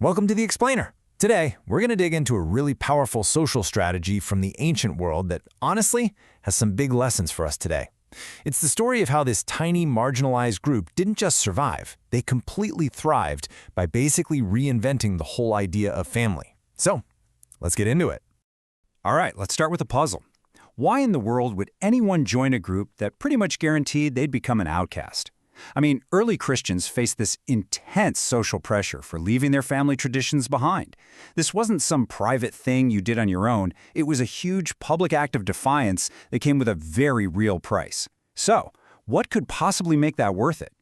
Welcome to The Explainer. Today, we're going to dig into a really powerful social strategy from the ancient world that, honestly, has some big lessons for us today. It's the story of how this tiny, marginalized group didn't just survive, they completely thrived by basically reinventing the whole idea of family. So, let's get into it. All right, let's start with a puzzle. Why in the world would anyone join a group that pretty much guaranteed they'd become an outcast? I mean, early Christians faced this intense social pressure for leaving their family traditions behind. This wasn't some private thing you did on your own. It was a huge public act of defiance that came with a very real price. So, what could possibly make that worth it?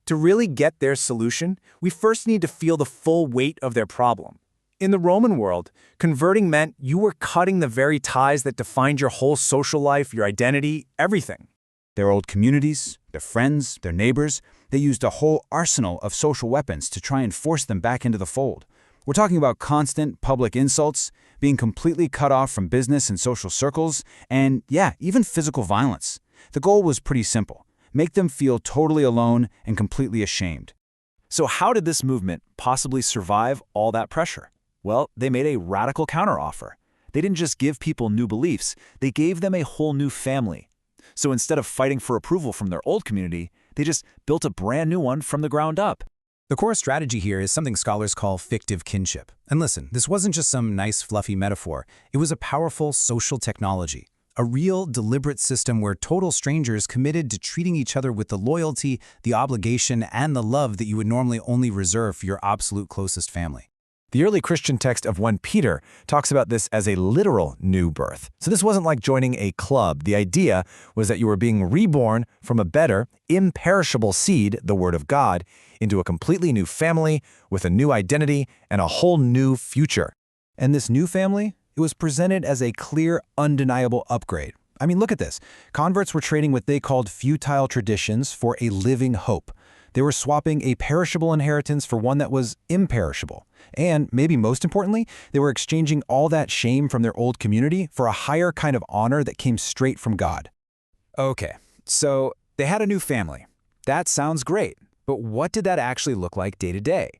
To really get their solution, we first need to feel the full weight of their problem. In the Roman world, converting meant you were cutting the very ties that defined your whole social life, your identity, everything. Their old communities, their friends, their neighbors, they used a whole arsenal of social weapons to try and force them back into the fold. We're talking about constant public insults, being completely cut off from business and social circles, and even physical violence. The goal was pretty simple: make them feel totally alone and completely ashamed. So how did this movement possibly survive all that pressure? Well, they made a radical counteroffer. They didn't just give people new beliefs, they gave them a whole new family. So instead of fighting for approval from their old community, they just built a brand new one from the ground up. The core strategy here is something scholars call fictive kinship. And listen, this wasn't just some nice, fluffy metaphor. It was a powerful social technology, a real, deliberate system where total strangers committed to treating each other with the loyalty, the obligation, and the love that you would normally only reserve for your absolute closest family. The early Christian text of 1 Peter talks about this as a literal new birth. So this wasn't like joining a club. The idea was that you were being reborn from a better, imperishable seed, the Word of God, into a completely new family with a new identity and a whole new future. And this new family, it was presented as a clear, undeniable upgrade. I mean, look at this. Converts were trading what they called futile traditions for a living hope. They were swapping a perishable inheritance for one that was imperishable. And, maybe most importantly, they were exchanging all that shame from their old community for a higher kind of honor that came straight from God. Okay, so they had a new family. That sounds great, but what did that actually look like day to day?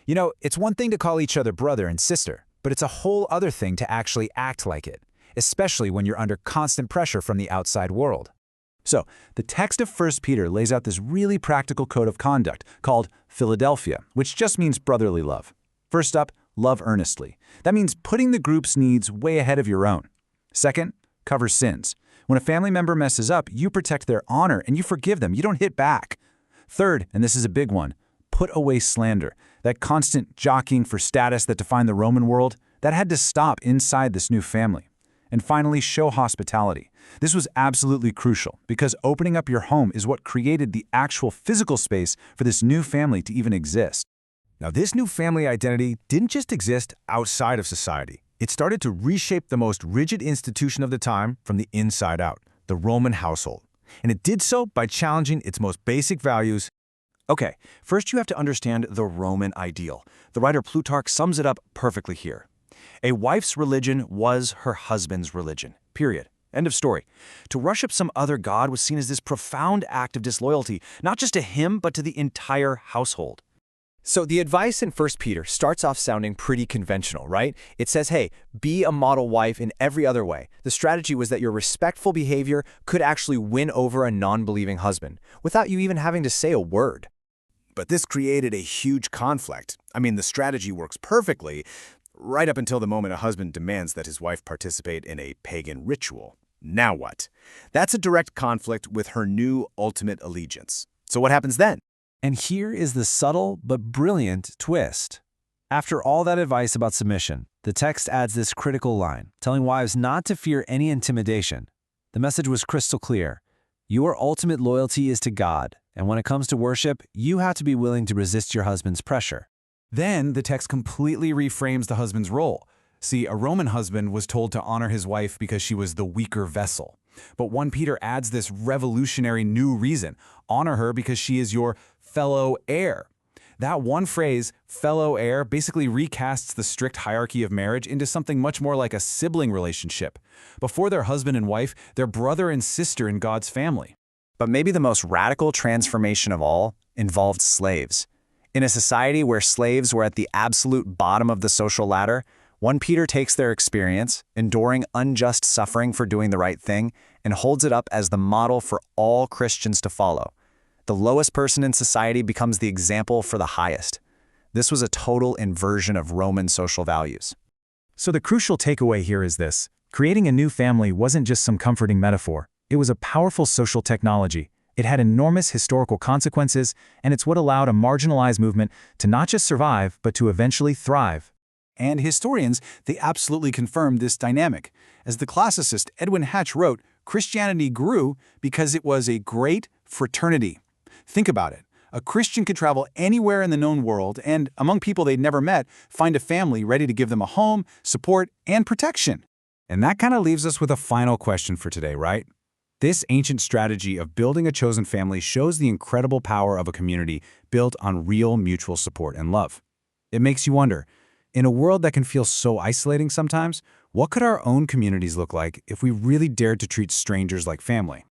You know, it's one thing to call each other brother and sister, but it's a whole other thing to actually act like it, especially when you're under constant pressure from the outside world. So, the text of 1 Peter lays out this really practical code of conduct called Philadelphia, which just means brotherly love. First up, love earnestly. That means putting the group's needs way ahead of your own. Second, cover sins. When a family member messes up, you protect their honor and you forgive them. You don't hit back. Third, and this is a big one, put away slander. That constant jockeying for status that defined the Roman world, that had to stop inside this new family. And finally, show hospitality. This was absolutely crucial because opening up your home is what created the actual physical space for this new family to even exist. Now, this new family identity didn't just exist outside of society. It started to reshape the most rigid institution of the time from the inside out, the Roman household. And it did so by challenging its most basic values. Okay, first you have to understand the Roman ideal. The writer Plutarch sums it up perfectly here. A wife's religion was her husband's religion, period. End of story. To worship some other god was seen as this profound act of disloyalty, not just to him, but to the entire household. So the advice in 1 Peter starts off sounding pretty conventional, right? It says, hey, be a model wife in every other way. The strategy was that your respectful behavior could actually win over a non-believing husband, without you even having to say a word. But this created a huge conflict. I mean, the strategy works perfectly, right up until the moment a husband demands that his wife participate in a pagan ritual. Now what? That's a direct conflict with her new ultimate allegiance. So what happens then? And here is the subtle but brilliant twist. After all that advice about submission, the text adds this critical line, telling wives not to fear any intimidation. The message was crystal clear. Your ultimate loyalty is to God, and when it comes to worship, you have to be willing to resist your husband's pressure. Then the text completely reframes the husband's role. See, a Roman husband was told to honor his wife because she was the weaker vessel. But 1 Peter adds this revolutionary new reason. Honor her because she is your fellow heir. That one phrase, fellow heir, basically recasts the strict hierarchy of marriage into something much more like a sibling relationship. Before they're husband and wife, they're brother and sister in God's family. But maybe the most radical transformation of all involved slaves. In a society where slaves were at the absolute bottom of the social ladder, 1 Peter takes their experience, enduring unjust suffering for doing the right thing, and holds it up as the model for all Christians to follow. The lowest person in society becomes the example for the highest. This was a total inversion of Roman social values. So the crucial takeaway here is this: creating a new family wasn't just some comforting metaphor. It was a powerful social technology. It had enormous historical consequences, and it's what allowed a marginalized movement to not just survive, but to eventually thrive. And historians, they absolutely confirm this dynamic. As the classicist Edwin Hatch wrote, Christianity grew because it was a great fraternity. Think about it. A Christian could travel anywhere in the known world and, among people they'd never met, find a family ready to give them a home, support, and protection. And that kind of leaves us with a final question for today, right? This ancient strategy of building a chosen family shows the incredible power of a community built on real mutual support and love. It makes you wonder, in a world that can feel so isolating sometimes, what could our own communities look like if we really dared to treat strangers like family?